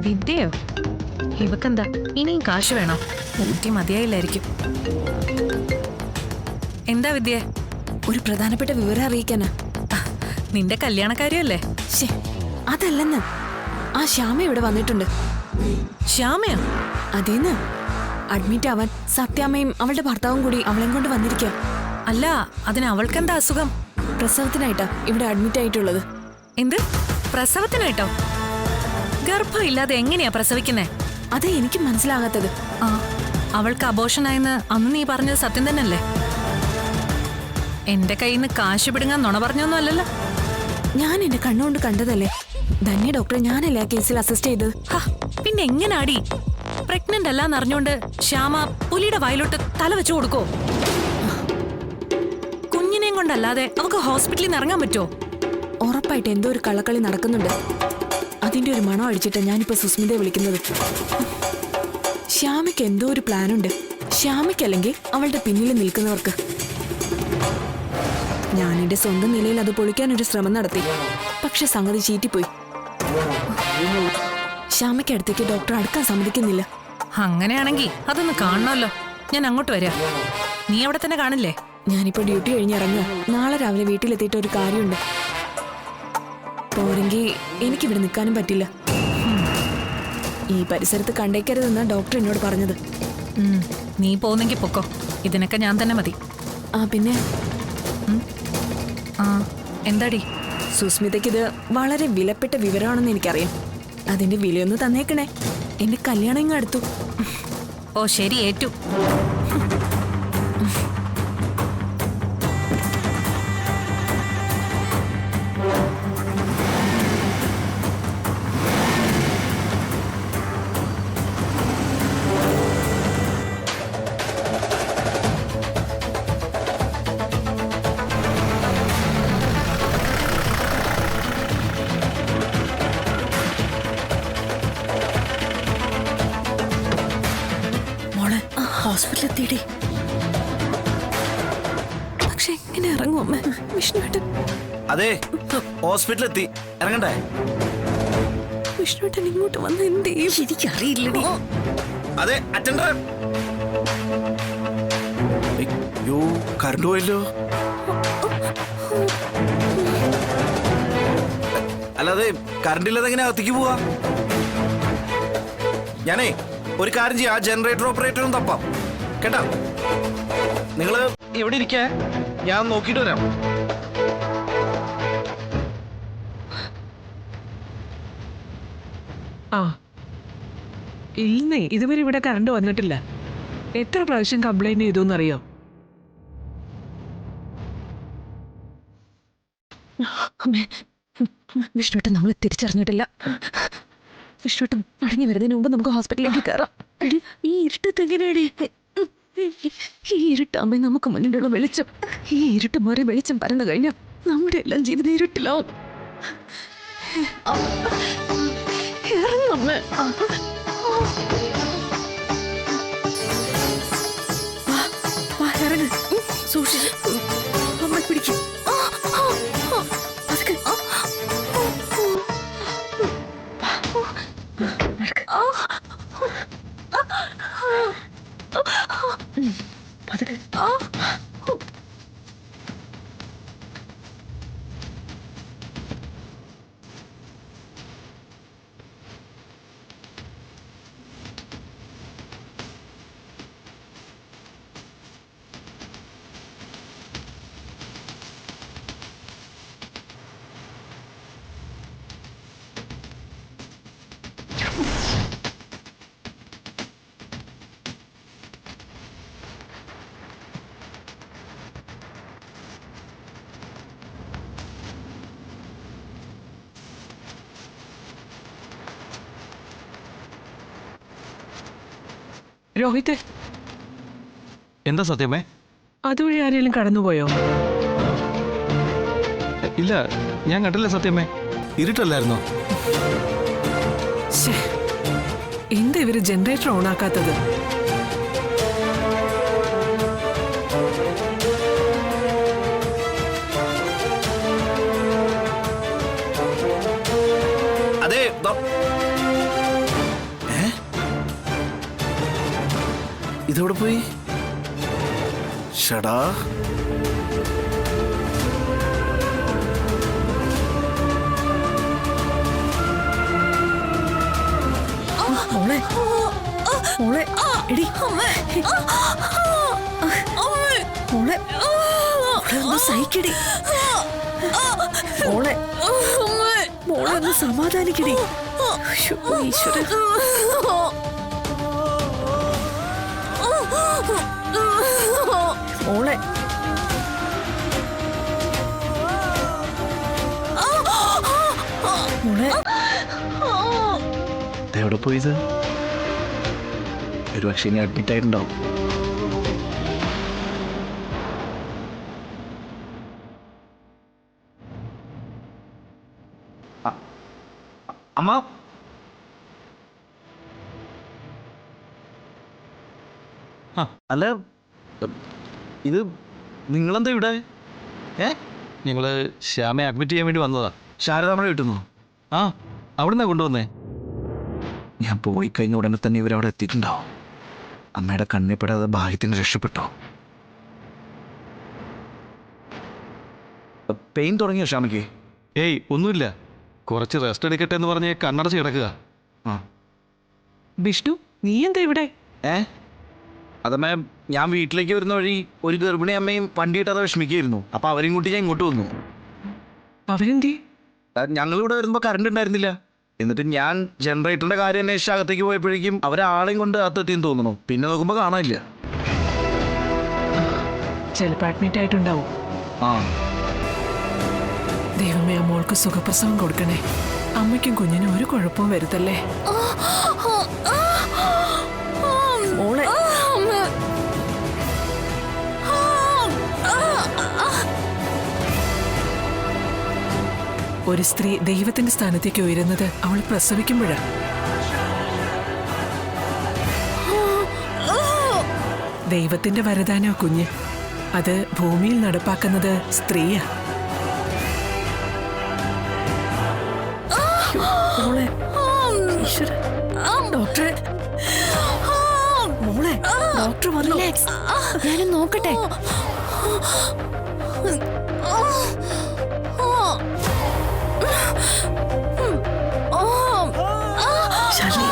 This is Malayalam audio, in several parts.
വിദ്യയോ? ഇവക്കെന്താ ഇനിയും കാശ് വേണോ? ഊറ്റി മതിയായില്ലായിരിക്കും. എന്താ വിദ്യ? ഒരു പ്രധാനപ്പെട്ട വിവരം അറിയിക്കാനാ. നിന്റെ കല്യാണക്കാരിയല്ലേ? അതല്ലെന്ന്. ആ ശ്യാമ ഇവിടെ വന്നിട്ടുണ്ട്. ശ്യാമയോ? അതേന്ന്. അഡ്മിറ്റ് ആവാൻ സത്യാമ്മയും അവളുടെ ഭർത്താവും കൂടി അവളെയും കൊണ്ട് വന്നിരിക്കുക. അല്ല, അതിന് അവൾക്കെന്താ അസുഖം? പ്രസവത്തിനായിട്ടാ ഇവിടെ അഡ്മിറ്റ് ആയിട്ടുള്ളത്. എന്ത്? പ്രസവത്തിനായിട്ടോ? ഗർഭം ഇല്ലാതെ എങ്ങനെയാ പ്രസവിക്കുന്നേ? അതേ എനിക്ക് മനസ്സിലാകാത്തത്. ആ, അവൾക്ക് അബോഷനായെന്ന് അന്ന് നീ പറഞ്ഞത് സത്യം തന്നെയല്ലേ? എന്റെ കയ്യിൽ നിന്ന് കാശ് പിടുങ്ങാൻ നുണ പറഞ്ഞൊന്നും അല്ലല്ലോ? ഞാൻ എന്റെ കണ്ണുകൊണ്ട് കണ്ടതല്ലേ. ധന്യ ഡോക്ടറെ ഞാനല്ലേ ആ കേസിൽ അസിസ്റ്റ് ചെയ്തത്. പിന്നെ എങ്ങനാടി? പ്രഗ്നന്റ് അല്ലാന്ന് അറിഞ്ഞോണ്ട് ശ്യാമ പുലിയുടെ വായിലോട്ട് തല വെച്ചു കൊടുക്കോ? കുഞ്ഞിനെയും കൊണ്ടല്ലാതെ അവക്ക് ഹോസ്പിറ്റലിൽ നിന്ന് ഇറങ്ങാൻ പറ്റുമോ? ഉറപ്പായിട്ട് എന്തോ ഒരു കള്ളക്കളി നടക്കുന്നുണ്ട്. അതിന്റെ ഒരു മണം അടിച്ചിട്ട് ഞാനിപ്പോ സുസ്മിതയെ വിളിക്കുന്നത്. ശ്യാമയ്ക്ക് എന്തോ ഒരു പ്ലാനുണ്ട്. ശ്യാമയ്ക്കല്ലെങ്കിൽ അവളുടെ പിന്നിൽ നിൽക്കുന്നവർക്ക്. ഞാൻ എന്റെ സ്വന്തം നിലയിൽ അത് പൊളിക്കാൻ ഒരു ശ്രമം നടത്തി. പക്ഷെ സംഗതി ചീറ്റിപ്പോയി. ശ്യാമയ്ക്ക് അടുത്തേക്ക് ഡോക്ടർ അടുക്കാൻ സമ്മതിക്കുന്നില്ല. അങ്ങനെയാണെങ്കിൽ അതൊന്ന് കാണണമല്ലോ. ഞാൻ അങ്ങോട്ട് വരാം. നീ അവിടെ തന്നെ കാണില്ലേ? ഞാനിപ്പോ ഡ്യൂട്ടി കഴിഞ്ഞിറങ്ങുക. നാളെ രാവിലെ വീട്ടിലെത്തിയിട്ട് ഒരു കാര്യമുണ്ട്. പോരെങ്കിൽ എനിക്കിവിടെ നിൽക്കാനും പറ്റില്ല. ഈ പരിസരത്ത് കണ്ടേക്കരുതെന്നാ ഡോക്ടർ എന്നോട് പറഞ്ഞത്. നീ പോകുന്നെങ്കിൽ പൊക്കോ. ഇതിനൊക്കെ ഞാൻ തന്നെ മതി. പിന്നെ എന്താടി? സുസ്മിതയ്ക്ക് ഇത് വളരെ വിലപ്പെട്ട വിവരമാണെന്ന് എനിക്കറിയാം. അതിന്റെ വിലയൊന്ന് തന്നേക്കണേ. എന്റെ കല്യാണം ഇങ്ങ് അടുത്തു. ഓ ശരി, ഏറ്റു. ഹോസ്പിറ്റലിൽ എത്തിയിടി. പക്ഷെ എങ്ങനെ ഇറങ്ങും അമ്മ? വിഷ്ണുവേട്ടൻ. അതെ, ഹോസ്പിറ്റലിൽ എത്തി. ഇറങ്ങണ്ടേ? വിഷ്ണുവേട്ടൻ ഇങ്ങോട്ട് വന്ന് എന്ത് ചെയ്യും? എനിക്കറിയില്ലടി. അതെ, അറ്റൻഡർ. അയ്യോ, കറണ്ട് പോയല്ലോ. അല്ലാതെ കറണ്ട് ഇല്ലാതെ എങ്ങനെ അകത്തേക്ക് പോവാ? ഞാനേ ഒരു കാര്യം ചെയ്യാം. ആ ജനറേറ്റർ ഓപ്പറേറ്ററും തപ്പാം കേട്ടാ. നിങ്ങള് എവിടെ ഇരിക്കാ? ഞാൻ നോക്കിട്ട് വരാം. ഇല്ലേ, ഇതുവരെ ഇവിടെ കറണ്ട് വന്നിട്ടില്ല. എത്ര പ്രാവശ്യം കംപ്ലൈന്റ് ചെയ്തു അറിയോ? വിഷ്ണുവേട്ടൻ നമ്മൾ തിരിച്ചറിഞ്ഞിട്ടില്ല. വിഷ്ണുവേട്ടൻ മടങ്ങി വരുന്നതിന് മുമ്പ് നമുക്ക് ഹോസ്പിറ്റലിലേക്ക് കയറാം. ഈ ഇരുട്ടത്ത് എങ്ങനെയാണ്? ഈ ഇരുട്ടാകുമ്പോ നമുക്ക് മുന്നിലുള്ള വെളിച്ചം. ഈ ഇരുട്ട് മാറി വെളിച്ചം പരന്നു കഴിഞ്ഞാൽ നമ്മുടെ എല്ലാം ജീവിതം ഇരുട്ടിലാവും. ഇറങ്ങമ്മ. ഇറങ്ങ്. സൂക്ഷിച്ച്. അമ്മ പിടിക്കും. അതൊക്കെ രോഹിത്, എന്താ സത്യമേ? അതുവഴി ആരെങ്കിലും കടന്നുപോയോ? ഇല്ല, ഞാൻ കണ്ടില്ല സത്യമേ. ഇരുട്ടല്ലായിരുന്നോ? എന്താ ഇവര് ജനറേറ്റർ ഓൺ ആക്കാത്തത്? അതെ, ഇതെവിടെ പോയി? ഷടാ. മോളെ മോളെ എടി മോളെ മോളെ ഒന്ന് സഹിക്കടി. മോളെ മോളെ ഒന്ന് സമാധാനിക്കടി. അയ്യോ, ഈശ്വരൻ. മോളെ മോളെ എവിടെ പോയത്? ഒരു പക്ഷേ ഇനി അഡ്മിറ്റ് ആയിട്ടുണ്ടാവും. അമ്മ, അല്ല ഇത് നിങ്ങളെന്താ ഇവിടെ? ഞങ്ങൾ ശ്യാമയെ അഡ്മിറ്റ് ചെയ്യാൻ വേണ്ടി വന്നതാ. ശാരദ നമ്മളെ കിട്ടുന്നു. ആ, അവിടുന്നാ കൊണ്ടുവന്നേ. ഞാൻ പോയി കഴിഞ്ഞ ഉടനെ തന്നെ ഇവരവിടെ എത്തിയിട്ടുണ്ടാവും. അമ്മയുടെ കണ്ണിൽപ്പെടാതെ ഭാഗ്യത്തിന് രക്ഷപ്പെട്ടോ? പെയിൻ തുടങ്ങിയോ ശ്യാമയ്ക്ക്? ഏയ് ഒന്നുമില്ല, കുറച്ച് റെസ്റ്റ് എടുക്കട്ടെ എന്ന് പറഞ്ഞ് കണ്ണടച്ച് കിടക്കുക. വിഷ്ണു, നീ എന്താ ഇവിടെ? അതമ്മേ, ഞാൻ വീട്ടിലേക്ക് വരുന്ന വഴി ഒരു ഗർഭിണി അമ്മയും വണ്ടിയിട്ടത് വിഷമിക്കുകയായിരുന്നു. അപ്പോൾ അവരെയും കൂട്ടി ഞാൻ ഇങ്ങോട്ട് വന്നു. അവരെന്തി? ഞങ്ങളിവിടെ വരുമ്പോൾ കറണ്ട് ഉണ്ടായിരുന്നില്ല. എന്നിട്ട് ഞാൻ ജനറേറ്ററിൻ്റെ കാര്യം അന്വേഷിച്ച് അകത്തേക്ക് പോയപ്പോഴേക്കും അവരാളെയും കൊണ്ട് അകത്തെത്തിയെന്ന് തോന്നുന്നു. പിന്നെ നോക്കുമ്പോൾ കാണാനില്ല. ചിലപ്പോൾ അഡ്മിറ്റ് ആയിട്ടുണ്ടാവും. ആ, ദൈവമേ, ആ മോൾക്ക് സുഖപ്രസവം കൊടുക്കണേ. അമ്മയ്ക്കും കുഞ്ഞിനും ഒരു കുഴപ്പവും വരുത്തല്ലേ. മോളെ ഒരു സ്ത്രീ ദൈവത്തിന്റെ സ്ഥാനത്തേക്ക് ഉയരുന്നത് അവൾ പ്രസവിക്കുമ്പോഴാണ്. ദൈവത്തിന്റെ വരദാനോ കുഞ്ഞ്. അത് ഭൂമിയിൽ നടപ്പാക്കുന്നത് സ്ത്രീയാ. മോളെ ഈശ്വരൻ. ഡോക്ടറെ മോളെ ഡോക്ടർ വന്നു. ഞാനും നോക്കട്ടെ. ശാലിനി,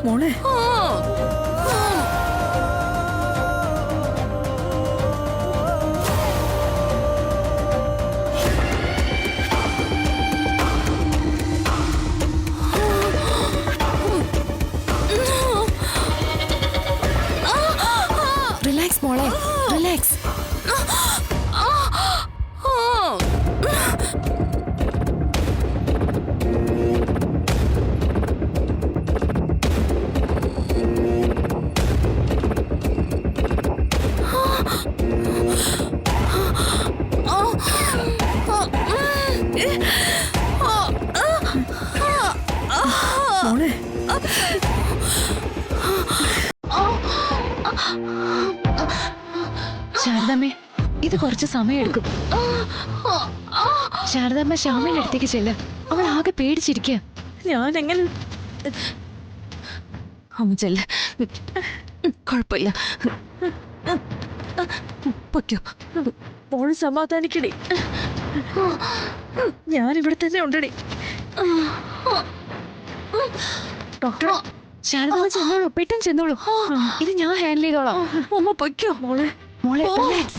മോളെ റിലാക്സ് മോളെ, റിലാക്സ്. മോളെ ശാരദാമ്മേ, ഇത് കുറച്ച് സമയം എടുക്കും. ശാരദാമ്മ ശ്യാമയുടെ അടുത്തേക്ക് ചെല്ല്. അവൾ ആകെ പേടിച്ചിരിക്കുക. ഞാൻ എങ്ങനെ അമ്മ ചെല്ല്. കുഴപ്പമില്ല, പൊയ്ക്കോ. മോള് സമാധാനിക്കടി. ഞാനിവിടെ തന്നെ ഉണ്ടടി. ഡോക്ടർ, ശാരദാമ്മ ചെന്നോളൂ, പെട്ടെന്ന് ചെന്നോളൂ. ഇത് ഞാൻ ഹാൻഡിൽ ചെയ്തോളാം. അമ്മ പൊയ്ക്കോ. മോളെ മോളെ റിലാക്സ്.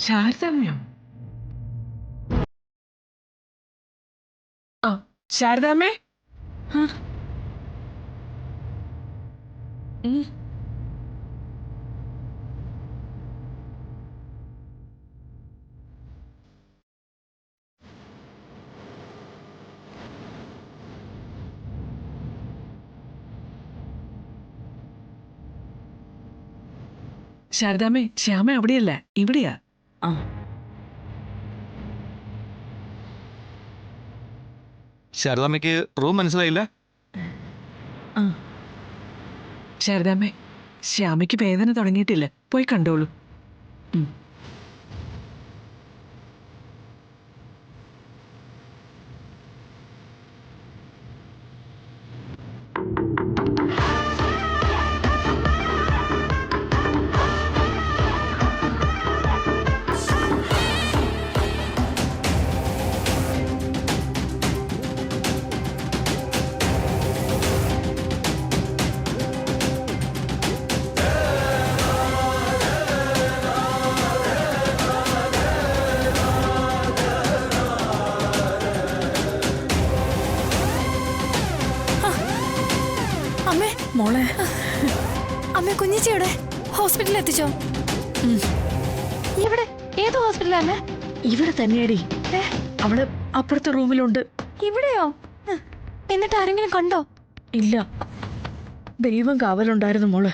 ശാരദാമ്മയോ? ആ, ശാരദാമ്മേ. ശാരദാമ്മേ, ശ്യാമ അവിടെയല്ല, ഇവിടെയാ. ആ ശാരദാമ്മയ്ക്ക് റൂം മനസ്സിലായില്ല? ശാരദാമ്മേ, ശ്യാമയ്ക്ക് വേദന തുടങ്ങിയിട്ടില്ല, പോയി കണ്ടോളൂ. അമ്മേ, മോളെ, അമ്മേ കുഞ്ഞിച്ചിയുടെ ഹോസ്പിറ്റലിൽ എത്തിച്ചോ? ഇവിടെ ഏത് ഹോസ്പിറ്റലാണ്? ഇവിടെ തന്നെയാടി. അവള് അപ്പുറത്തെ റൂമിലുണ്ട്. ഇവിടെയോ? എന്നിട്ട് ആരെങ്കിലും കണ്ടോ? ഇല്ല, ദൈവം കാവലുണ്ടായിരുന്നു മോളെ.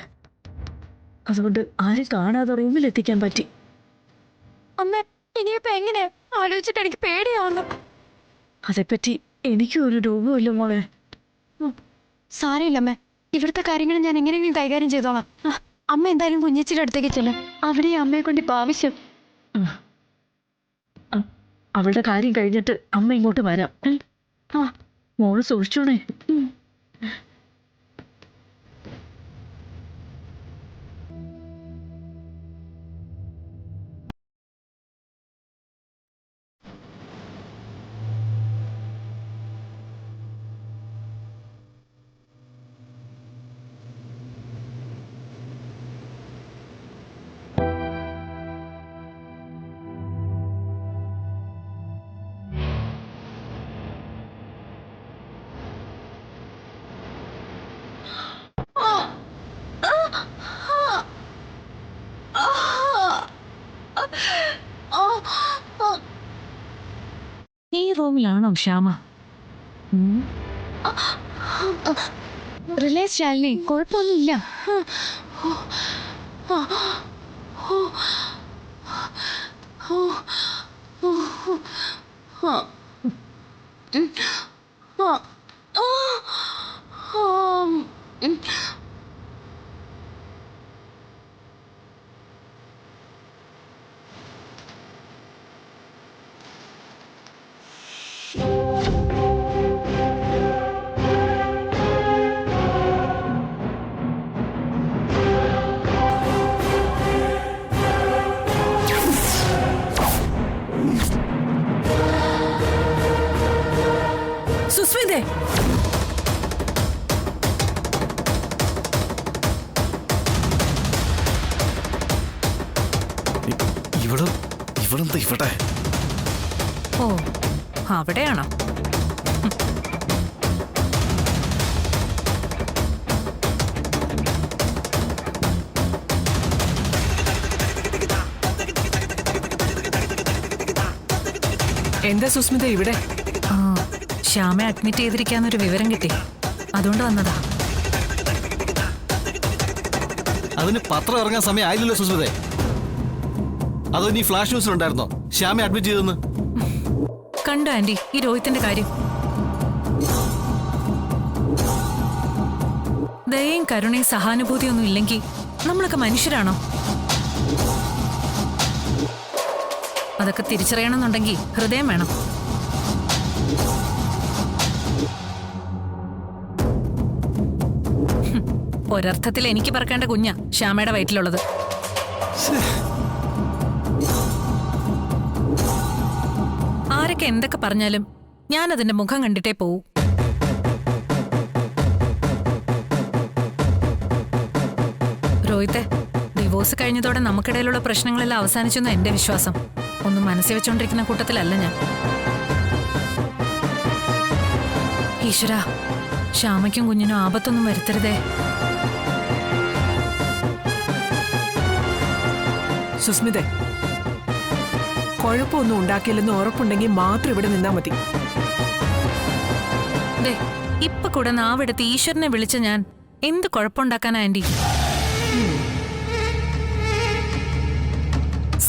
അതുകൊണ്ട് ആരും കാണാതെ റൂമിൽ എത്തിക്കാൻ പറ്റി. അമ്മേ, ഇനിയിപ്പോ എങ്ങനെ? ആലോചിച്ചിട്ട് എനിക്ക് പേടിയാവുന്നു. അതേപ്പറ്റി എനിക്കും ഒരു രൂപമില്ല മോളെ. സാരമില്ലമ്മേ, ഇവിടുത്തെ കാര്യങ്ങൾ ഞാൻ എങ്ങനെയെങ്കിലും കൈകാര്യം ചെയ്തോളാം. അമ്മ എന്തായാലും കുഞ്ഞിച്ചിയുടെ അടുത്തേക്ക് ചെല്ലും. അവിടെ അമ്മയെ കൊണ്ട് ഇപ്പൊ ആവശ്യം. അവളുടെ കാര്യം കഴിഞ്ഞിട്ട് അമ്മ ഇങ്ങോട്ട് വരാം. മോള് സൂക്ഷിച്ചോണേ. ഈ റൂമിലാണോ ശ്യാമ? റിലേസ് ശാലിനി, കുഴപ്പമൊന്നുമില്ല. സുസ്മിതേ, ഇവിടെന്താ ഇവിടെ? ഓ, അവിടെയാണോ? എന്താ സുസ്മിത ഇവിടെ? ശ്യാമെ അഡ്മിറ്റ് ചെയ്തിരിക്കാന്നൊരു വിവരം കിട്ടി, അതുകൊണ്ട് വന്നതാ. അതിന് പത്രം ഇറങ്ങാൻ സമയം ആയില്ലല്ലോ സുസ്മിതേ. അതോ നീ ഫ്ലാഷ് ന്യൂസിലുണ്ടായിരുന്നോ ശ്യാമെ അഡ്മിറ്റ് ചെയ്തെന്ന്? കണ്ടോ ആന്റി ഈ രോഹിത്തിന്റെ കാര്യം? ദയയും കരുണയും സഹാനുഭൂതിയൊന്നും ഇല്ലെങ്കിൽ നമ്മളൊക്കെ മനുഷ്യരാണോ? അതൊക്കെ തിരിച്ചറിയണമെന്നുണ്ടെങ്കിൽ ഹൃദയം വേണം. ഒരർത്ഥത്തിൽ എനിക്ക് പറക്കേണ്ട കുഞ്ഞാ ശ്യാമയുടെ വയറ്റിലുള്ളത്. ആരൊക്കെ എന്തൊക്കെ പറഞ്ഞാലും ഞാൻ അതിന്റെ മുഖം കണ്ടിട്ടേ പോവൂ. രോഹിത്തെ, ഡിവോഴ്സ് കഴിഞ്ഞതോടെ നമുക്കിടയിലുള്ള പ്രശ്നങ്ങളെല്ലാം അവസാനിച്ചെന്ന് എന്റെ വിശ്വാസം. ഒന്നും മനസ്സിൽ വെച്ചോണ്ടിരിക്കുന്ന കൂട്ടത്തിലല്ല ഞാൻ. ഈശ്വര, ശ്യാമയ്ക്കും കുഞ്ഞിനും ആപത്തൊന്നും വരുത്തരുതേ. സുസ്മിതേ, കുഴപ്പമൊന്നും ഉണ്ടാക്കിയില്ലെന്ന് ഉറപ്പുണ്ടെങ്കിൽ മാത്രം ഇവിടെ നിന്നാ മതി. ദേ, ഇപ്പൊ കൂടെ നാവെടുത്ത് ഈശ്വരനെ വിളിച്ച ഞാൻ എന്ത് കുഴപ്പമുണ്ടാക്കാനാ ആന്റി?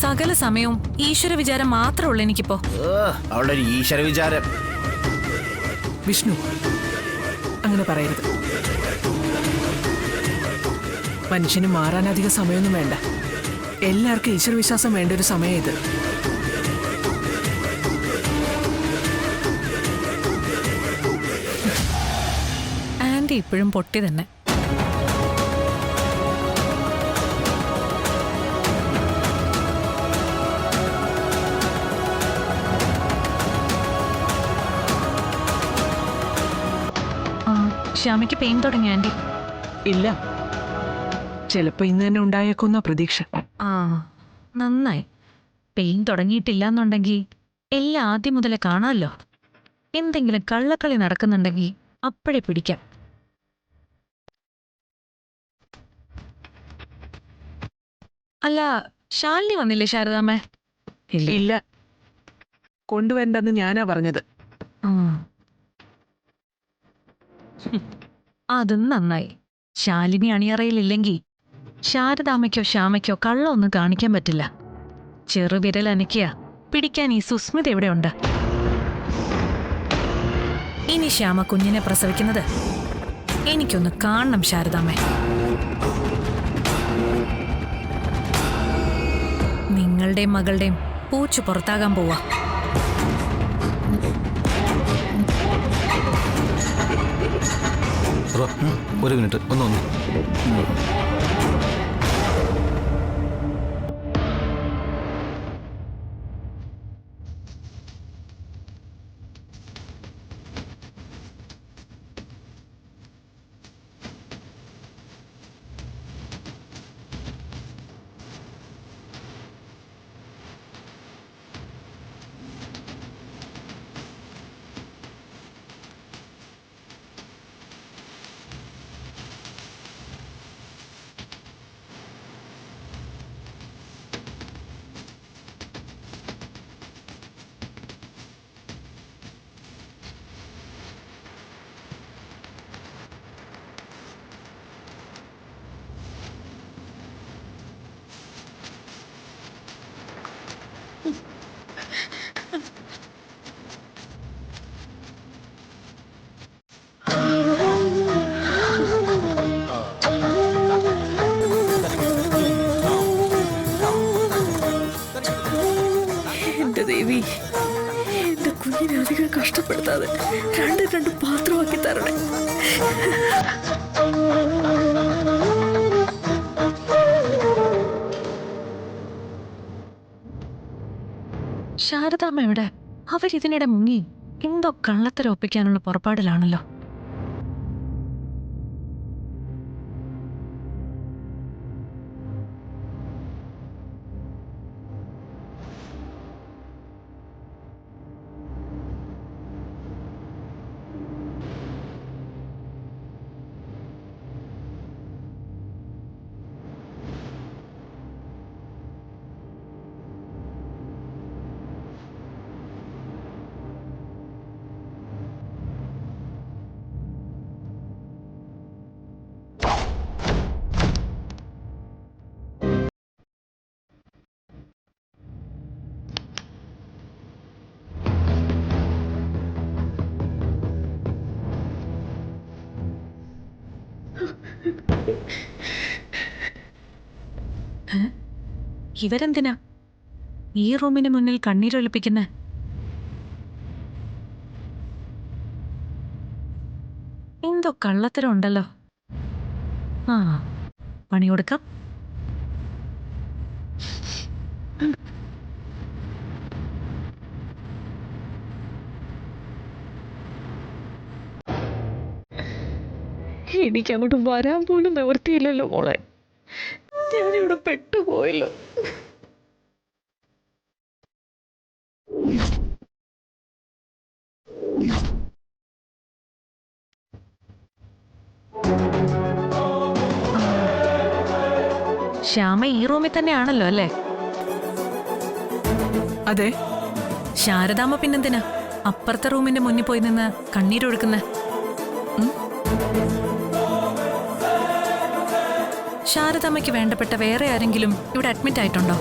സകല സമയവും ഈശ്വര വിചാരം മാത്രമേ ഉള്ളൂ എനിക്കിപ്പോ. അവളുടെ ഒരു ഈശ്വര വിചാരം. വിഷ്ണു അങ്ങനെ പറയരുത്. മനുഷ്യന് മാറാൻ അധികം സമയമൊന്നും വേണ്ട. എല്ലാവർക്കും ഈശ്വരവിശ്വാസം വേണ്ട ഒരു സമയം ഇത്. ആന്റി ഇപ്പോഴും പൊട്ടി തന്നെ. ശ്യാമയ്ക്ക് പെയിൻ തുടങ്ങി ആന്റി. ഇല്ല, ചിലപ്പോ ഇന്ന് തന്നെ ഉണ്ടായേക്കുന്ന പ്രതീക്ഷ. ആ നന്നായി. പെയിൻ തുടങ്ങിയിട്ടില്ല എന്നുണ്ടെങ്കിൽ എല്ലാം ആദ്യം മുതലേ കാണാമല്ലോ. എന്തെങ്കിലും കള്ളക്കളി നടക്കുന്നുണ്ടെങ്കിൽ അപ്പോഴേ പിടിക്കാം. അല്ല, ശാലിനി വന്നില്ലേ ശാരദാമ്മേ? ഇല്ല, കൊണ്ടുവരണ്ടെന്ന് ഞാനാ പറഞ്ഞത്. ആ. അതും നന്നായി. ശാലിനി അണിയറയിലില്ലെങ്കിൽ ശാരദാമ്മയ്ക്കോ ശ്യാമയ്ക്കോ കള്ളൊന്നും കാണിക്കാൻ പറ്റില്ല. ചെറുവിരൽ അനക്കിയ പിടിക്കാൻ ഈ സുസ്മിത എവിടെയുണ്ട്? ഇനി ശ്യാമ കുഞ്ഞിനെ പ്രസവിക്കുന്നത് എനിക്കൊന്ന് കാണണം ശാരദാമ്മേ. നിങ്ങളുടെയും മകളുടെയും പൂച്ചു പുറത്താകാൻ പോവാ. ബ്രോ, ഒരു മിനിറ്റ് ഒന്ന് വന്നു. എന്റെ ദേവി, എന്റെ കുഞ്ഞിനെ അധികം കഷ്ടപ്പെടുത്താതെ രണ്ട് പാത്രമാക്കി തരണേ. ശാരദാമ്മ എവിടെ? അവരിതിനിടെ മുങ്ങി എന്തോ കള്ളത്തരം ഒപ്പിക്കാനുള്ള പുറപ്പാടിലാണല്ലോ. ഇവരെന്തിനാ ഈ റൂമിന് മുന്നിൽ കണ്ണീരൊലിപ്പിക്കുന്നെ? എന്തോ കള്ളത്തരം ഉണ്ടല്ലോ. ആ, പണി കൊടുക്കാം. എനിക്ക് അങ്ങോട്ട് വരാൻ പോലും നിവൃത്തിയില്ലല്ലോ മോളെ. ഞാനിവിടെ പെട്ടുപോയല്ലോ. ശ്യാമ ഈ റൂമിൽ തന്നെയാണല്ലോ അല്ലേ? അതെ, ശാരദാമ്മ പിന്നെന്തിനാ അപ്പുറത്തെ റൂമിന്റെ മുന്നിൽ പോയി നിന്ന് കണ്ണീരൊഴുക്കുന്നെ? ശാരദാമ്മയ്ക്ക് വേണ്ടപ്പെട്ട വേറെ ആരെങ്കിലും ഇവിടെ അഡ്മിറ്റ് ആയിട്ടുണ്ടോ?